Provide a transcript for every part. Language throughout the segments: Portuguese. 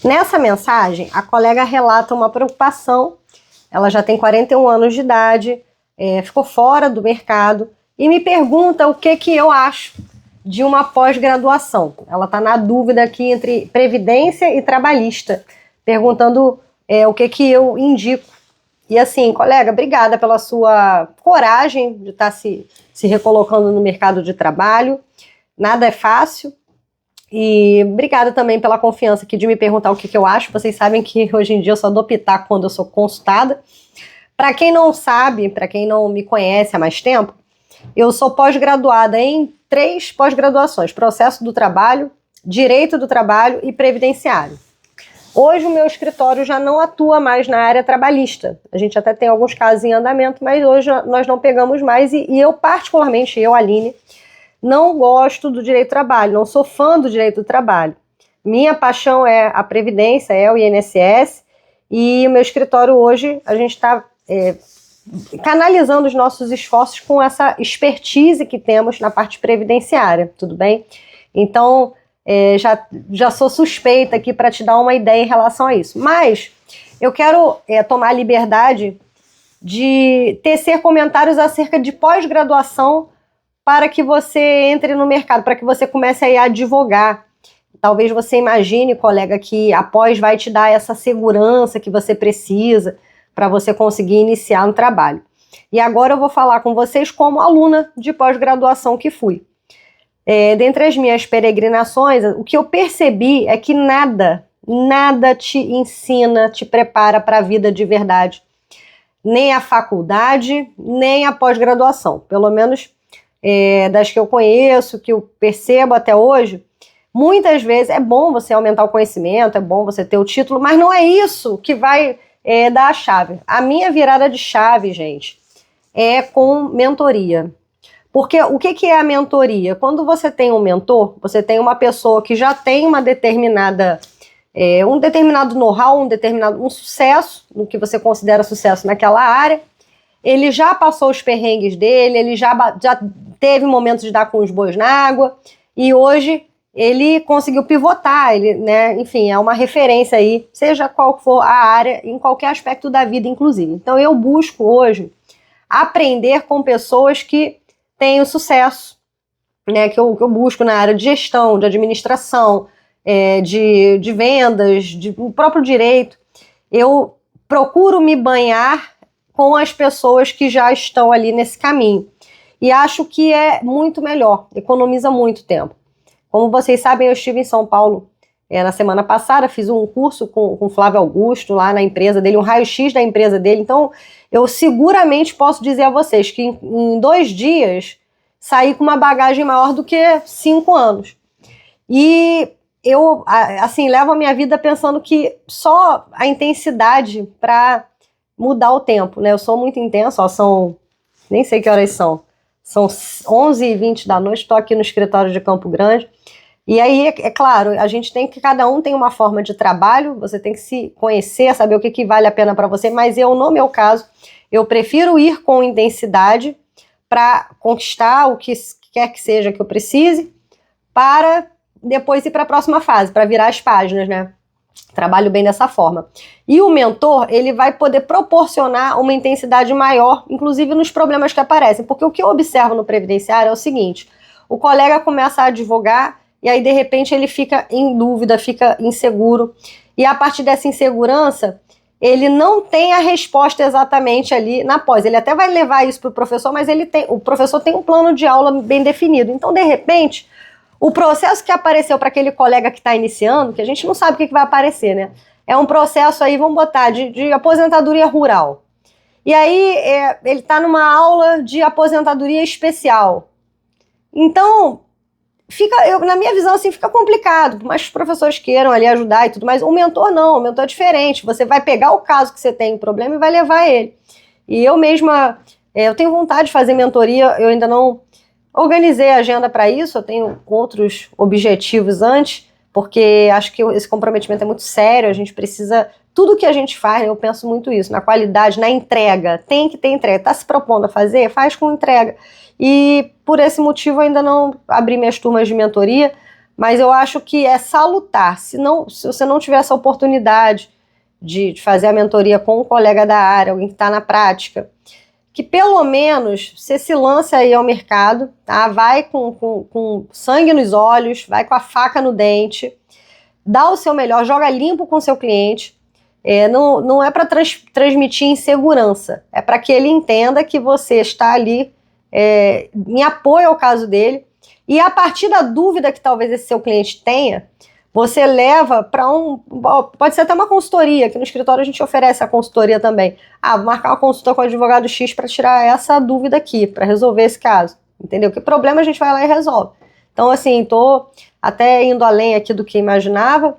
Nessa mensagem, a colega relata uma preocupação. Ela já tem 41 anos de idade, ficou fora do mercado e me pergunta o que eu acho de uma pós-graduação. Ela está na dúvida aqui entre previdência e trabalhista, perguntando o que eu indico. E assim, colega, obrigada pela sua coragem de estar se recolocando no mercado de trabalho. Nada é fácil. E obrigada também pela confiança aqui de me perguntar o que eu acho. Vocês sabem que hoje em dia eu só dou pitaco quando eu sou consultada. Para quem não sabe, para quem não me conhece há mais tempo, eu sou pós-graduada em 3 pós-graduações: processo do trabalho, direito do trabalho e previdenciário. Hoje o meu escritório já não atua mais na área trabalhista. A gente até tem alguns casos em andamento, mas hoje nós não pegamos mais e eu particularmente, Aline, não gosto do direito do trabalho, não sou fã do direito do trabalho. Minha paixão é a previdência, é o INSS, e o meu escritório hoje, a gente está canalizando os nossos esforços com essa expertise que temos na parte previdenciária, tudo bem? Então, já sou suspeita aqui para te dar uma ideia em relação a isso. Mas eu quero tomar a liberdade de tecer comentários acerca de pós-graduação para que você entre no mercado, para que você comece a advogar. Talvez você imagine, colega, que a pós vai te dar essa segurança que você precisa para você conseguir iniciar no trabalho. E agora eu vou falar com vocês como aluna de pós-graduação que fui. Dentre as minhas peregrinações, o que eu percebi é que nada te ensina, te prepara para a vida de verdade. Nem a faculdade, nem a pós-graduação. Pelo menos das que eu conheço, que eu percebo até hoje, muitas vezes é bom você aumentar o conhecimento, é bom você ter o título, mas não é isso que vai dar a chave. A minha virada de chave, gente, é com mentoria. Porque o que é a mentoria? Quando você tem um mentor, você tem uma pessoa que já tem uma determinada, um determinado know-how, um sucesso, no que você considera sucesso naquela área. Ele já passou os perrengues dele, ele já teve momentos de dar com os bois na água, e hoje ele conseguiu pivotar, enfim, é uma referência aí, seja qual for a área, em qualquer aspecto da vida, inclusive. Então eu busco hoje aprender com pessoas que têm o sucesso, que eu busco na área de gestão, de administração, de vendas, do próprio direito. Eu procuro me banhar com as pessoas que já estão ali nesse caminho. E acho que é muito melhor, economiza muito tempo. Como vocês sabem, eu estive em São Paulo na semana passada, fiz um curso com o Flávio Augusto lá na empresa dele, um raio-x da empresa dele. Então, eu seguramente posso dizer a vocês que em 2 dias saí com uma bagagem maior do que 5 anos. E eu, assim, levo a minha vida pensando que só a intensidade para mudar o tempo, né? Eu sou muito intensa, nem sei que horas são 11h20 da noite, estou aqui no escritório de Campo Grande. E aí, é claro, cada um tem uma forma de trabalho, você tem que se conhecer, saber o que vale a pena para você, mas eu, no meu caso, eu prefiro ir com intensidade para conquistar o que quer que seja que eu precise, para depois ir para a próxima fase, para virar as páginas, né? Trabalho bem dessa forma. E o mentor, ele vai poder proporcionar uma intensidade maior, inclusive nos problemas que aparecem, porque o que eu observo no previdenciário é o seguinte: o colega começa a advogar e aí de repente ele fica em dúvida, fica inseguro, e a partir dessa insegurança ele não tem a resposta exatamente ali na pós. Ele até vai levar isso para o professor, mas o professor tem um plano de aula bem definido. Então, de repente, o processo que apareceu para aquele colega que está iniciando, que a gente não sabe o que vai aparecer, né? É um processo aí, vamos botar, de aposentadoria rural. E aí, ele está numa aula de aposentadoria especial. Então, na minha visão, assim, fica complicado, por mais que os professores queiram ali ajudar e tudo mais. O mentor não, o mentor é diferente. Você vai pegar o caso que você tem o problema e vai levar ele. E eu mesma, eu tenho vontade de fazer mentoria, eu ainda não organizei a agenda para isso, eu tenho outros objetivos antes, porque acho que esse comprometimento é muito sério, a gente precisa, tudo que a gente faz, eu penso muito isso, na qualidade, na entrega, tem que ter entrega, está se propondo a fazer, faz com entrega. E por esse motivo eu ainda não abri minhas turmas de mentoria, mas eu acho que é salutar. Se você não tiver essa oportunidade de fazer a mentoria com um colega da área, alguém que está na prática, que pelo menos você se lance aí ao mercado, tá? Vai com sangue nos olhos, vai com a faca no dente, dá o seu melhor, joga limpo com o seu cliente. Não é para transmitir insegurança, é para que ele entenda que você está ali em apoio ao caso dele, e a partir da dúvida que talvez esse seu cliente tenha, você leva para pode ser até uma consultoria, que no escritório a gente oferece a consultoria também. Vou marcar uma consulta com o advogado X para tirar essa dúvida aqui, para resolver esse caso, entendeu? Que problema a gente vai lá e resolve. Então, assim, estou até indo além aqui do que imaginava,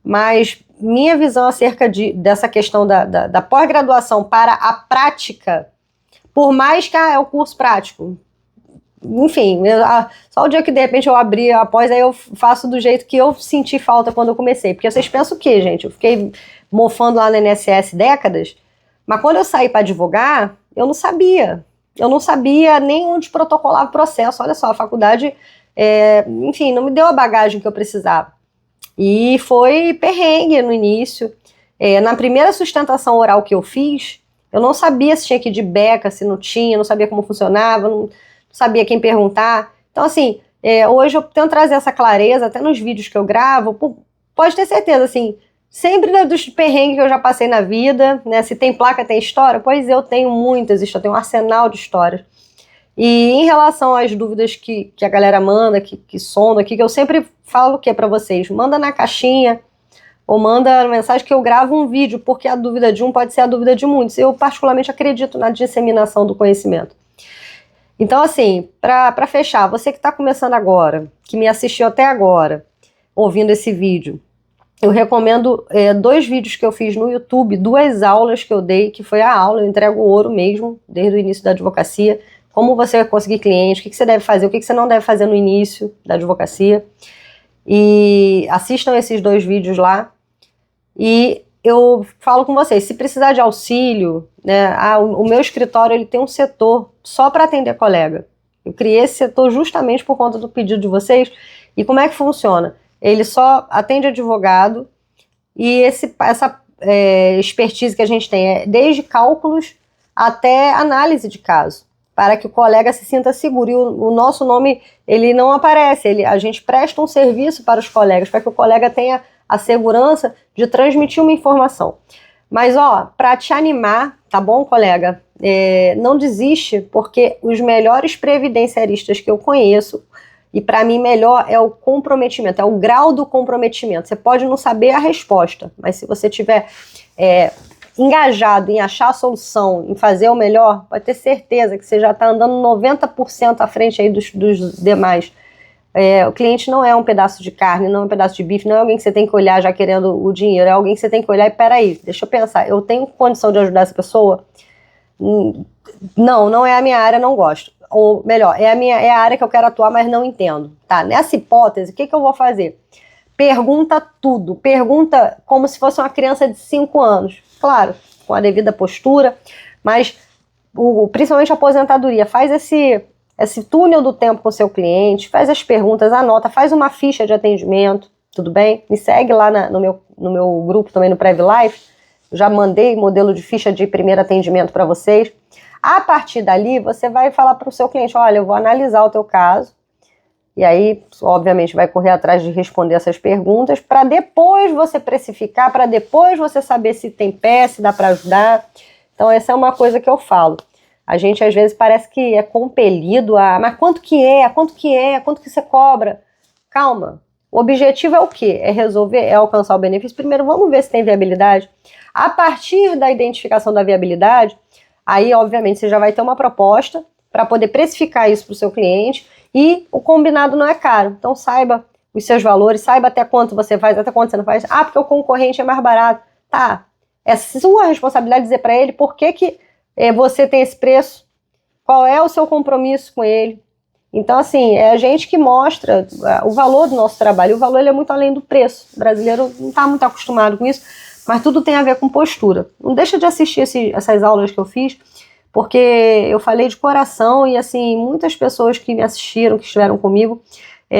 mas minha visão acerca dessa questão da pós-graduação para a prática, por mais que é o curso prático, enfim, só o dia que de repente eu abri após, aí eu faço do jeito que eu senti falta quando eu comecei. Porque vocês pensam o quê, gente? Eu fiquei mofando lá no INSS décadas, mas quando eu saí para advogar, eu não sabia. Eu não sabia nem onde protocolava o processo. Olha só, a faculdade, enfim, não me deu a bagagem que eu precisava. E foi perrengue no início. Na primeira sustentação oral que eu fiz, eu não sabia se tinha que ir de beca, se não tinha, não sabia como funcionava, não sabia quem perguntar. Então, assim, hoje eu tento trazer essa clareza, até nos vídeos que eu gravo, pode ter certeza, assim, sempre dos perrengues que eu já passei na vida, né, se tem placa, tem história, pois eu tenho muitas histórias, eu tenho um arsenal de histórias. E em relação às dúvidas que a galera manda, que sonda aqui, que eu sempre falo o que para vocês, manda na caixinha, ou manda mensagem que eu gravo um vídeo, porque a dúvida de um pode ser a dúvida de muitos. Eu particularmente acredito na disseminação do conhecimento. Então, assim, para fechar, você que está começando agora, que me assistiu até agora, ouvindo esse vídeo, eu recomendo 2 vídeos que eu fiz no YouTube, 2 aulas que eu dei, que foi a aula, eu entrego ouro mesmo, desde o início da advocacia, como você vai conseguir cliente, o que você deve fazer, o que você não deve fazer no início da advocacia. E assistam esses 2 vídeos lá. E eu falo com vocês, se precisar de auxílio, né, o meu escritório ele tem um setor só para atender colega. Eu criei esse setor justamente por conta do pedido de vocês. E como é que funciona? Ele só atende advogado e essa expertise que a gente tem é desde cálculos até análise de caso, para que o colega se sinta seguro. E o nosso nome, ele não aparece, a gente presta um serviço para os colegas, para que o colega tenha a segurança de transmitir uma informação. Mas, para te animar, tá bom, colega? Não desiste, porque os melhores previdenciaristas que eu conheço, e para mim melhor é o comprometimento, é o grau do comprometimento. Você pode não saber a resposta, mas se você tiver engajado em achar a solução, em fazer o melhor, pode ter certeza que você já está andando 90% à frente aí dos demais. O cliente não é um pedaço de carne, não é um pedaço de bife, não é alguém que você tem que olhar já querendo o dinheiro, é alguém que você tem que olhar e peraí, deixa eu pensar, eu tenho condição de ajudar essa pessoa? Não é a minha área, não gosto. Ou melhor, é a área que eu quero atuar, mas não entendo. Tá, nessa hipótese, o que eu vou fazer? Pergunta tudo, pergunta como se fosse uma criança de 5 anos. Claro, com a devida postura, mas principalmente a aposentadoria, faz esse túnel do tempo com o seu cliente, faz as perguntas, anota, faz uma ficha de atendimento, tudo bem? Me segue lá no meu grupo também no Prev Life, já mandei modelo de ficha de primeiro atendimento para vocês. A partir dali, você vai falar para o seu cliente, olha, eu vou analisar o teu caso, e aí, obviamente, vai correr atrás de responder essas perguntas, para depois você precificar, para depois você saber se tem pé, se dá para ajudar. Então, essa é uma coisa que eu falo. A gente, às vezes, parece que é compelido mas quanto que é? Quanto que você cobra? Calma. O objetivo é o quê? É resolver, é alcançar o benefício. Primeiro, vamos ver se tem viabilidade. A partir da identificação da viabilidade, aí, obviamente, você já vai ter uma proposta para poder precificar isso para o seu cliente, e o combinado não é caro. Então, saiba os seus valores, saiba até quanto você faz, até quanto você não faz. Porque o concorrente é mais barato. Tá, é sua responsabilidade dizer para ele por que você tem esse preço, qual é o seu compromisso com ele. Então, assim, é a gente que mostra o valor do nosso trabalho. O valor ele é muito além do preço. O brasileiro não está muito acostumado com isso, mas tudo tem a ver com postura. Não deixa de assistir essas aulas que eu fiz, porque eu falei de coração e, assim, muitas pessoas que me assistiram, que estiveram comigo,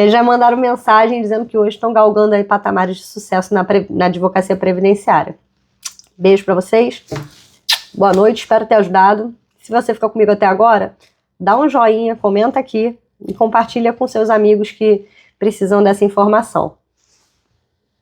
já mandaram mensagem dizendo que hoje estão galgando aí patamares de sucesso na advocacia previdenciária. Beijo para vocês. Boa noite, espero ter ajudado. Se você ficou comigo até agora, dá um joinha, comenta aqui e compartilha com seus amigos que precisam dessa informação.